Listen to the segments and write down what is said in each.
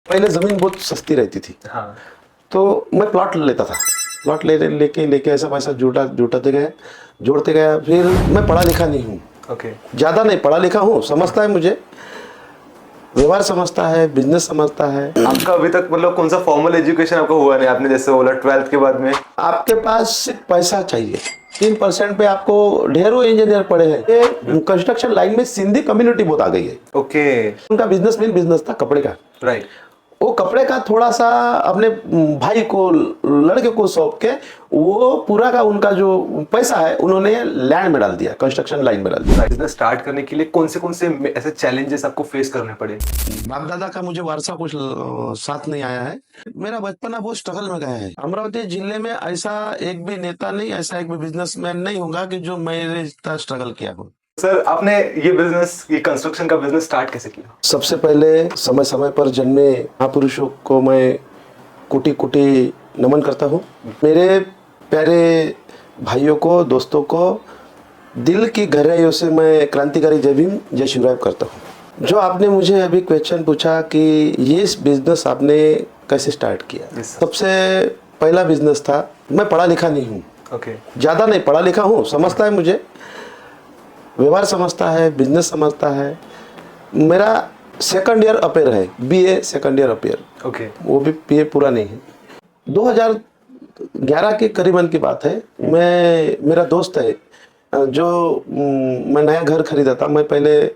पहले जमीन बहुत सस्ती रहती थी। हाँ। तो मैं प्लॉट लेता था, प्लॉट लेके ऐसा पैसा जुटाते गया, जोड़ते गया। फिर मैं पढ़ा लिखा नहीं हूँ, ओके। ज़्यादा नहीं पढ़ा लिखा हूँ, समझता है मुझे, व्यवहार समझता है, बिजनेस समझता है। आपका अभी तक मतलब कौन सा फॉर्मल एजुकेशन आपका हुआ नहीं, आपने जैसे बोला 12th के बाद में? आपके पास सिर्फ पैसा चाहिए। 3% पे आपको ढेरों इंजीनियर पड़े हैं। ये कंस्ट्रक्शन लाइन में सिंधी कम्युनिटी बहुत आ गई है। ओके। उनका बिजनेस मेन बिजनेस था कपड़े का। राइट। वो कपड़े का थोड़ा सा अपने भाई को, लड़के को सौंप के, वो पूरा का उनका जो पैसा है उन्होंने लैंड में डाल दिया, कंस्ट्रक्शन लाइन में डाल दिया। बिजनेस स्टार्ट करने के लिए कौन से ऐसे चैलेंजेस आपको फेस करने पड़े? बाप दादा का मुझे वारसा कुछ साथ नहीं आया है। मेरा बचपना बहुत स्ट्रगल में गया है। अमरावती जिले में ऐसा एक भी नेता नहीं, ऐसा एक भी बिजनेसमैन नहीं होगा कि जो मेरे जितना स्ट्रगल किया हो। सर, आपने ये कंस्ट्रक्शन का बिजनेस स्टार्ट कैसे किया? सबसे पहले समय समय पर जन्मे महापुरुषों को मैं कोटि कोटि नमन करता हूँ। मेरे प्यारे भाइयों को, दोस्तों को दिल की गहराइयों से मैं क्रांतिकारी जय भीम, जय शिवराय करता हूँ। जो आपने मुझे अभी क्वेश्चन पूछा कि ये बिजनेस आपने कैसे स्टार्ट किया, Yes, sir. सबसे पहला बिजनेस था, मैं पढ़ा लिखा नहीं हूँ, ओके। ज़्यादा नहीं पढ़ा लिखा हूँ, समझता है मुझे, व्यवहार समझता है, बिजनेस समझता है। मेरा सेकंड ईयर अपेयर है, BA second year appear, okay. वो भी बीए पूरा नहीं है। 2011 के करीबन की बात है। मेरा दोस्त है जो मैं नया घर खरीदा था। मैं पहले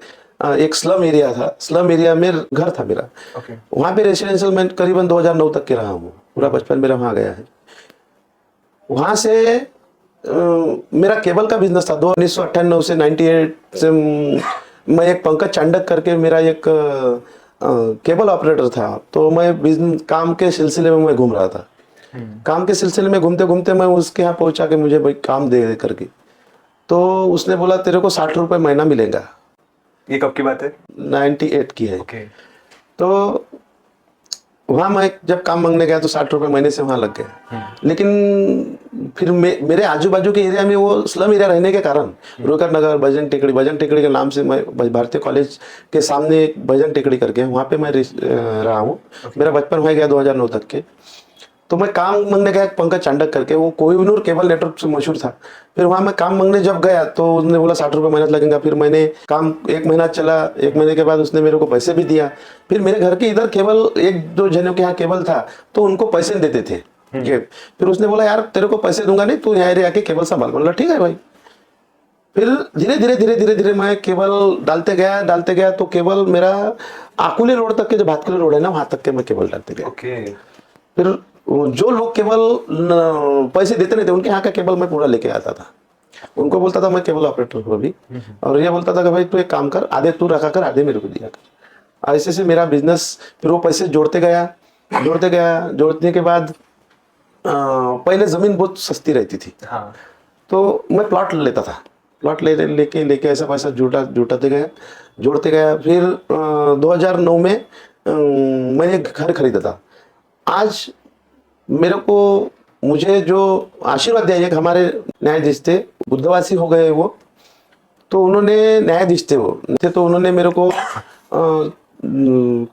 एक स्लम एरिया था, स्लम एरिया में घर था मेरा। ओके। वहाँ पे रेसिडेंशियल मैं करीबन 2009 तक के रहा हूँ, पूरा बचपन मेरा वहाँ गया है। वहाँ से मेरा केबल का बिजनेस था। 1998 से 98 से मैं एक पंकज चांडक करके मेरा एक केबल ऑपरेटर था। तो मैं बिजनेस काम के सिलसिले में मैं घूम रहा था। काम के सिलसिले में घूमते घूमते मैं उसके यहाँ पहुंचा कि मुझे भाई काम दे करके। तो उसने बोला तेरे को 60 रुपये महीना मिलेगा। ये कब की बात है? 98 की है। ओके। तो वहाँ मैं जब काम मांगने गया तो 60 रुपये महीने से वहाँ लग गए। लेकिन फिर मेरे आजू बाजू के एरिया में वो स्लम एरिया रहने के कारण रोकर नगर, बजरंग टेकड़ी के नाम से मैं भारतीय कॉलेज के सामने एक बजरंग टेकड़ी करके वहाँ पे मैं रहा हूँ। मेरा बचपन वहाँ गया 2009 तक के। तो मैं काम मांगने गया पंकज चांडक करके, वो कोहिनूर केबल नेटवर्क से मशहूर था। फिर वहाँ मैं काम मांगने जब गया तो उसने बोला 60 रुपये महीना लगेगा। फिर मैंने काम 1 महीना चला, 1 महीने के बाद उसने मेरे को पैसे भी दिया। फिर मेरे घर के इधर केबल, एक दो जनों के यहाँ केबल था तो उनको पैसे देते थे। फिर उसने बोला यार तेरे को पैसे दूंगा नहीं, तू यहाँ आके केबल संभाल। बोला ठीक है भाई। फिर धीरे धीरे मैं केबल डालते गया तो केबल मेरा आकुली रोड तक के, जो भातकुली रोड है ना, वहां तक के मैं केबल डालते गया। ओके। फिर जो लोग केबल पैसे देते नहीं थे उनके यहाँ का केबल मैं पूरा लेके आता था। उनको बोलता था मैं केबल ऑपरेटर हूँ अभी, और ये बोलता था कि भाई तू एक काम कर, आधे तू रखा कर, आधे मेरे को दिया कर। ऐसे से मेरा बिजनेस, फिर वो पैसे जोड़ने के बाद पहले जमीन बहुत सस्ती रहती थी। हाँ। तो मैं प्लॉट लेता था, प्लॉट लेके ऐसा पैसा जुटाते गया, जोड़ते गया। फिर 2009 में मैंने एक घर खरीदा था। आज मुझे जो आशीर्वाद दिया, एक हमारे न्यायाधीश थे, बुद्धवासी हो गए वो, तो उन्होंने, न्यायाधीश थे वो थे, तो उन्होंने मेरे को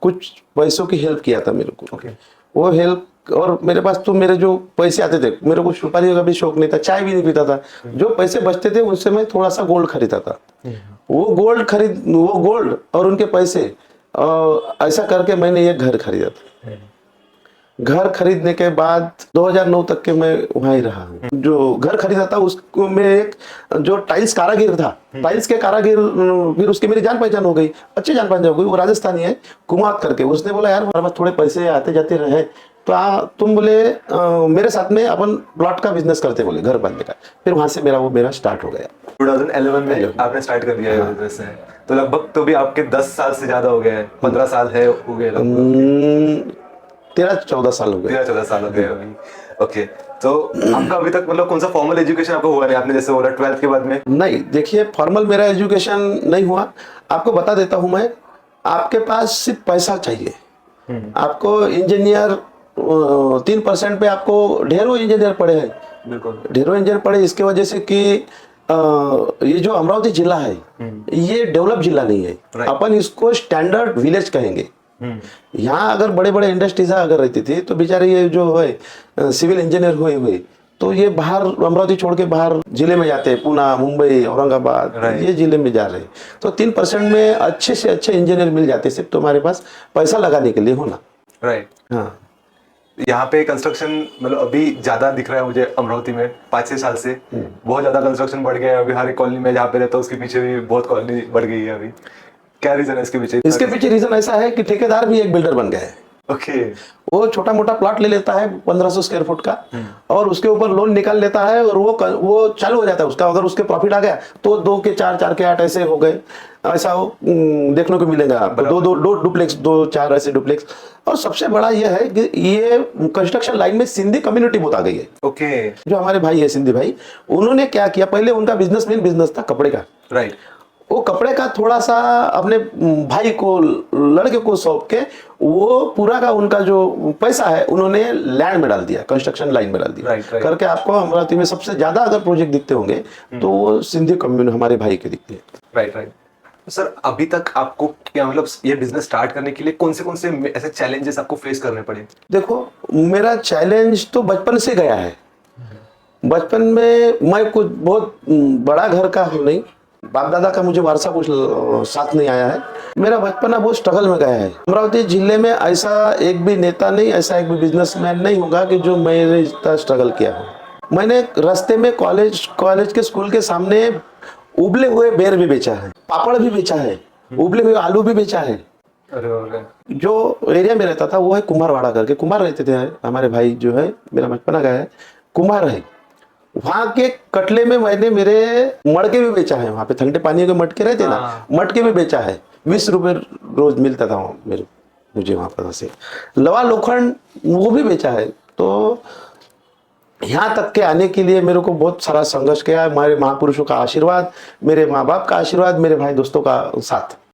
कुछ पैसों की हेल्प किया था मेरे को। ओके। वो हेल्प, और मेरे पास तो मेरे जो पैसे आते थे, मेरे को सुपारी का भी शौक नहीं था, चाय भी नहीं पीता था। जो पैसे बचते थे उनसे मैं थोड़ा सा गोल्ड खरीदा था। वो गोल्ड और उनके पैसे, ऐसा करके मैंने ये घर खरीदा था। घर खरीदने के बाद 2009 तक के मैं वहाँ ही रहा हूँ। जो घर खरीदा था उसको में एक जो टाइल्स कारागिर था, टाइल्स के कारागिर, फिर उसकी मेरी जान पहचान हो गई, अच्छी जान पहचान हो गई। वो राजस्थानी है, कुमार करके। उसने बोला यार हमारे पास थोड़े पैसे आते जाते रहे तो तुम बोले मेरे साथ में अपन प्लॉट का बिजनेस करते, बोले घर बांधने का। फिर वहां से मेरा स्टार्ट हो गया। 2011 में आपने स्टार्ट कर दिया है बिजनेस है, तो लगभग तो भी आपके 10 साल से ज्यादा हो गए हैं, 15 साल है हो गए लगभग। 13-14 साल हो गए। 13-14 साल हो गए अभी। ओके। तो आपका अभी तक मतलब कौन सा फॉर्मल एजुकेशन आपका हुआ नहीं, आपने जैसे बोला 12th के बाद में? नहीं, देखिए फॉर्मल मेरा एजुकेशन नहीं हुआ। आपको बता देता हूं मैं, आपके पास सिर्फ पैसा चाहिए। आपको इंजीनियर 3% पे आपको ढेरों इंजीनियर पड़े हैं। बिल्कुल। ढेरों इंजीनियर पड़े इसके वजह से कि ये जो अमरावती जिला है ये डेवलप जिला नहीं है। अपन इसको स्टैंडर्ड विलेज कहेंगे। यहाँ अगर बड़े बड़े इंडस्ट्रीज अगर रहती थी तो बेचारे ये जो है सिविल इंजीनियर हुए हुए तो ये बाहर अमरावती छोड़ के बाहर जिले में जाते हैं, पुणे, मुंबई, औरंगाबाद, ये जिले में जा रहे हैं। तो 3% में अच्छे से अच्छे इंजीनियर मिल जाते, सिर्फ तुम्हारे पास पैसा लगाने के लिए होना। राइट। हाँ, यहाँ पे कंस्ट्रक्शन मतलब अभी ज्यादा दिख रहा है मुझे अमरावती में 5-6 साल से बहुत ज्यादा कंस्ट्रक्शन बढ़ गया है। अभी हर एक कॉलोनी में जहाँ पे रहता हूँ उसके पीछे भी बहुत कॉलोनी बढ़ गई है। अभी क्या रीजन है इसके पीछे? इसके पीछे रीजन ऐसा है कि ठेकेदार भी एक बिल्डर बन गया है। ओके। वो छोटा मोटा प्लॉट ले लेता है 1500 स्क्वायर फुट का और उसके ऊपर लोन निकाल लेता है और वो चालू हो जाता है उसका। अगर उसके प्रॉफिट आ गया तो 2 के 4, 4 के 8 ऐसे हो गए। ऐसा हो देखने को मिलेगा आपको, दो डुप्लेक्स, 2-4 ऐसे डुप्लेक्स। और सबसे बड़ा यह है कि ये कंस्ट्रक्शन लाइन में सिंधी कम्युनिटी बहुत आ गई है। ओके। जो हमारे भाई है सिंधी भाई, उन्होंने क्या किया, पहले उनका बिजनेस था कपड़े का। राइट। वो कपड़े का थोड़ा सा अपने भाई को, लड़के को सौंप के वो पूरा का उनका जो पैसा है उन्होंने लैंड में डाल दिया, कंस्ट्रक्शन लाइन में डाल दिया। राइट। करके आपको अमरावती में सबसे ज्यादा अगर प्रोजेक्ट दिखते होंगे तो वो सिंधी कम्युनिटी हमारे भाई के दिखते हैं। राइट। सर अभी तक आपको क्या मतलब ये बिजनेस स्टार्ट करने के लिए कौन से ऐसे चैलेंजेस आपको फेस करने पड़े? देखो, मेरा चैलेंज तो बचपन से गया है। बचपन में मैं कुछ बहुत बड़ा घर का हूँ नहीं, बाप दादा का मुझे वारसा कुछ साथ नहीं आया है। मेरा बचपन बहुत स्ट्रगल में गया है। अमरावती जिले में ऐसा एक भी नेता नहीं, ऐसा एक भी बिजनेसमैन नहीं होगा कि जो मैंने इतना स्ट्रगल किया हो। मैंने रास्ते में कॉलेज के स्कूल के सामने उबले हुए बेर भी बेचा है, पापड़ भी बेचा है, उबले हुए आलू भी बेचा है। अरे जो एरिया में रहता था वो है कुम्हारवाड़ा करके, कुम्हार रहते थे हमारे भाई, जो है मेरा बचपना गया है, कुम्हार है। वहां के कटले में मैंने मेरे मटके भी बेचा है। वहां पे ठंडे पानी के मटके रहते ना, मटके भी बेचा है। 20 रुपए रोज मिलता था मुझे वहां पर से। लवा लोखंड वो भी बेचा है। तो यहाँ तक के आने के लिए मेरे को बहुत सारा संघर्ष किया है। हमारे महापुरुषों का आशीर्वाद, मेरे माँ बाप का आशीर्वाद, मेरे भाई दोस्तों का साथ।